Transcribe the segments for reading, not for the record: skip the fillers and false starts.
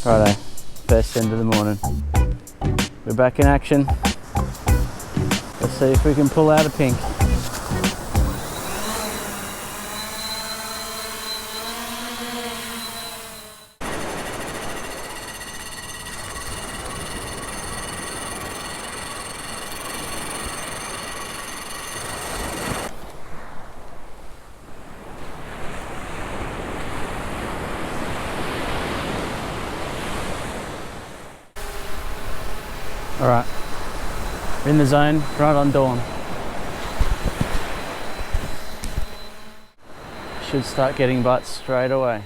Righto, first end of the morning. We're back in action. Let's see if we can pull out a pink. All right, we're in the zone, right on dawn. Should start getting bites straight away.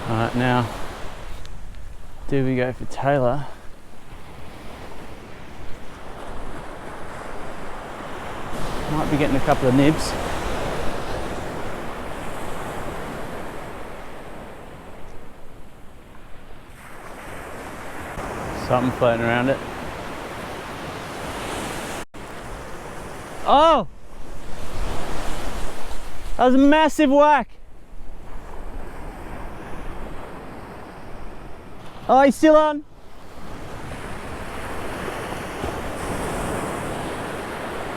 All right, now, do we go for Taylor? Might be getting a couple of nibs. Something floating around it. Oh! That was a massive whack. Oh, he's still on.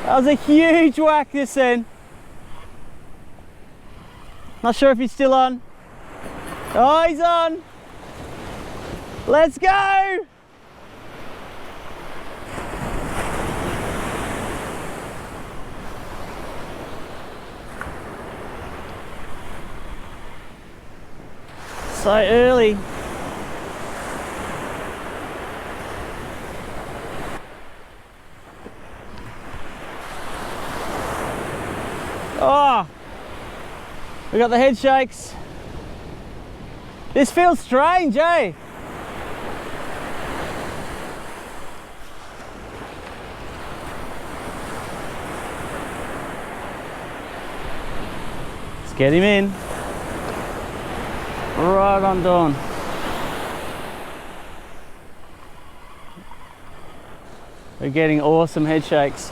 That was a huge whack this end. Not sure if he's still on. Oh, he's on. Let's go. So early. Oh, we got the head shakes. This feels strange, eh? Let's get him in. Right on dawn. We're getting awesome head shakes.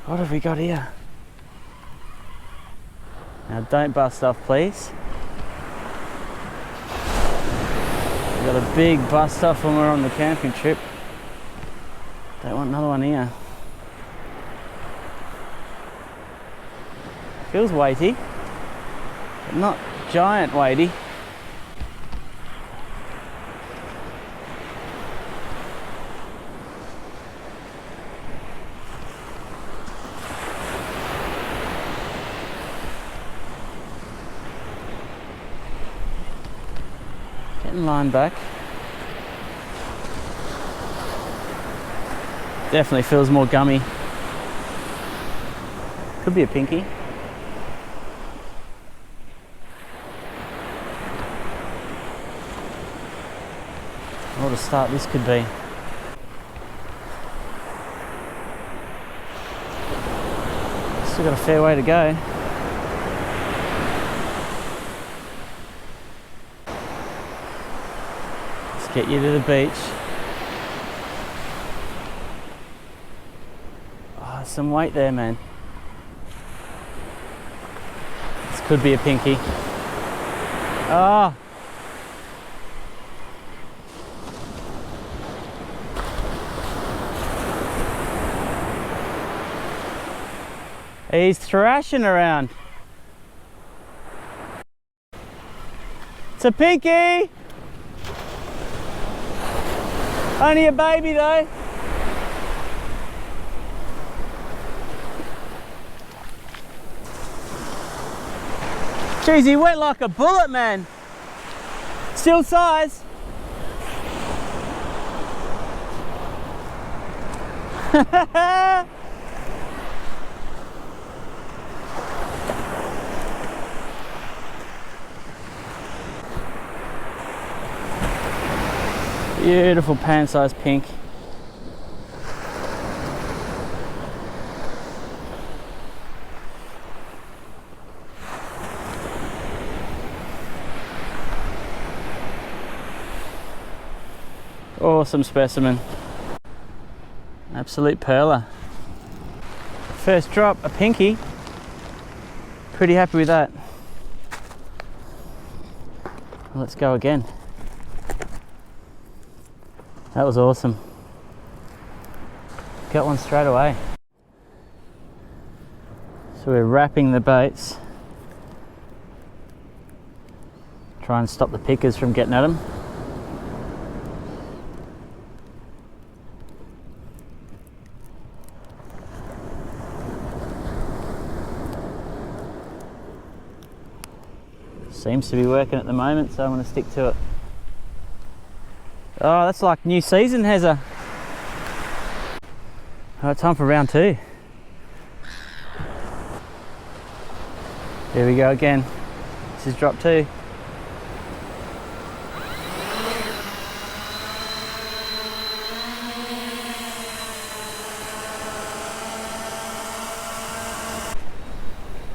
What have we got here? Now don't bust off, please. We got a big bust off when we're on the camping trip. Don't want another one here. Feels weighty, but not giant weighty. Getting line back. Definitely feels more gummy. Could be a pinky. What a start this could be. Still got a fair way to go. Let's get you to the beach. Oh, some weight there, man. This could be a pinky. Oh. He's thrashing around. It's a pinky. Only a baby though. Jeez, he went like a bullet, man. Still size. Beautiful pan-sized pink. Awesome specimen. Absolute perler. first drop, a pinky. Pretty happy with that. Let's go again. That was awesome. Got one straight away. So we're wrapping the baits. Try and stop the pickers from getting at them. Seems to be working at the moment, so I'm going to stick to it. Oh, that's like new season, Heather. Oh, time for round 2. Here we go again. This is drop 2.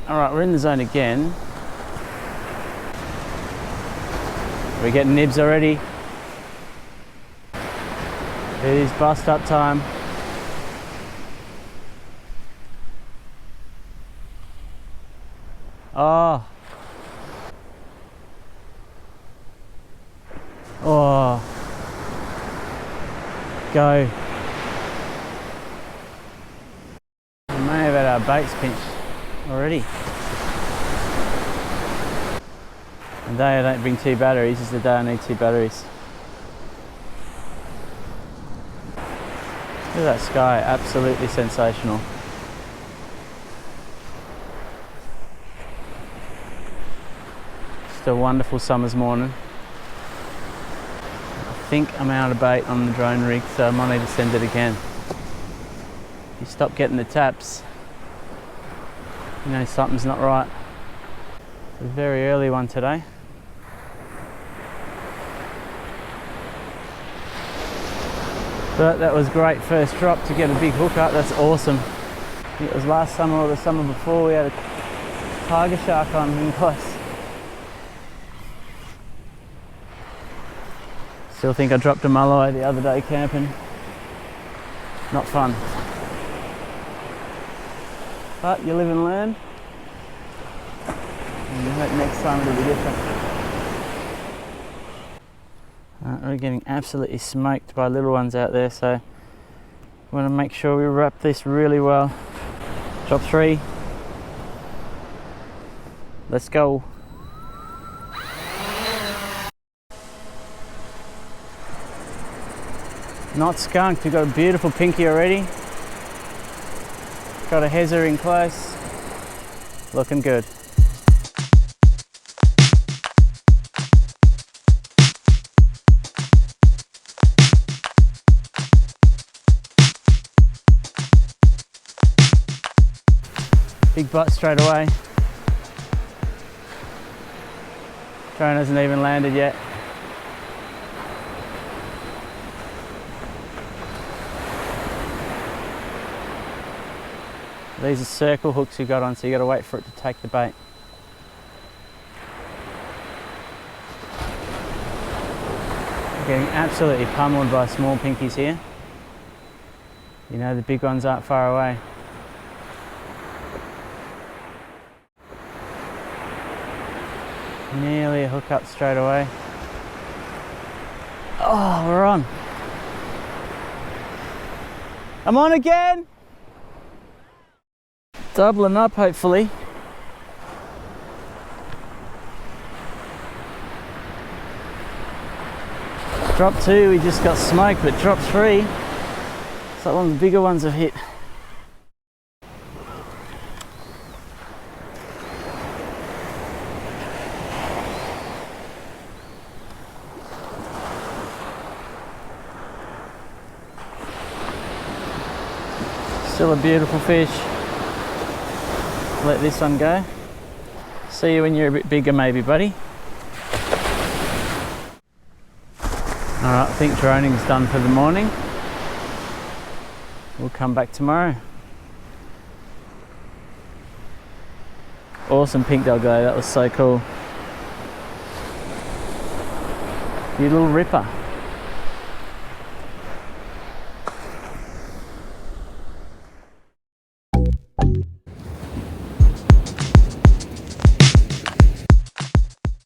All right, we're in the zone again. We're getting nibs already. It is bust up time. Oh. Oh. Go. We may have had our baits pinched already. The day I don't bring 2 batteries is the day I need 2 batteries. Look at that sky, absolutely sensational. Just a wonderful summer's morning. I think I'm out of bait on the drone rig, so I might need to send it again. If you stop getting the taps, you know something's not right. It's a very early one today. But that was great first drop to get a big hook up. That's awesome. I think it was last summer or the summer before we had a tiger shark on in close. Still think I dropped a mulloway the other day camping. Not fun. But you live and learn. And you hope next time it'll be different. We're getting absolutely smoked by little ones out there, so we want to make sure we wrap this really well. Drop 3. Let's go. Not skunked, we've got a beautiful pinky already. Got a heazer in close. Looking good. Big butt straight away. Drone hasn't even landed yet. These are circle hooks you got on, so you got to wait for it to take the bait. We're getting absolutely pummeled by small pinkies here. You know the big ones aren't far away. Nearly a hook up straight away. Oh, we're on. I'm on again. Doubling up, hopefully. Drop 2, we just got smoked, but drop 3. It's like one of the bigger ones I've hit. Still a beautiful fish. Let this one go. See you when you're a bit bigger maybe, buddy. Alright, I think droning's done for the morning. We'll come back tomorrow. Awesome pink doggo, that was so cool. You little ripper.